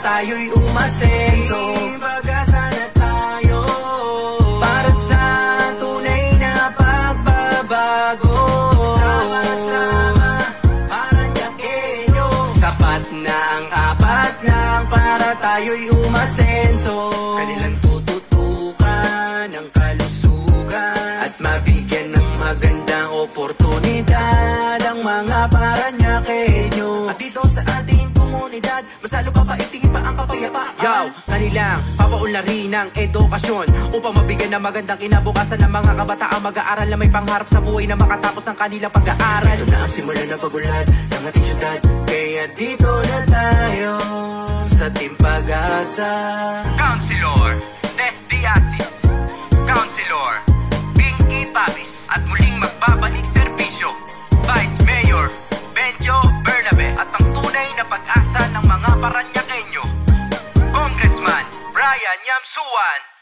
tayo'y umasenso. Pag-asa na tayo para sa tunay na pagbabago. Sama-sama Paranyakenyo, sapat na ang apat lang para tayo'y umasenso. Kanilang tututukan ng kalusugan at mabigyan ng magandang oportunidad ang mga Paranyakenyo. At dito sa ating komunidad, mas lalo papaitingin pa ang kapayapaan. Yo, kanilang papaunlarin ng edukasyon upang mabigyan ng magandang kinabukasan ng mga kabataang mag-aaral na may pangarap sa buhay na makatapos ng kanilang pag-aaral. Ito na ang simula na pag-unlad ng ating syudad, kaya dito na tayo sa Team Pag-asa. Councilor Des Diasis, Councilor Pinky Pabis, at muling magbabalik serbisyo Vice Mayor Benjo Bernabe, at ang tunay na pag-asa ng mga Paranyakenyo, Congressman Brian Yamsuan.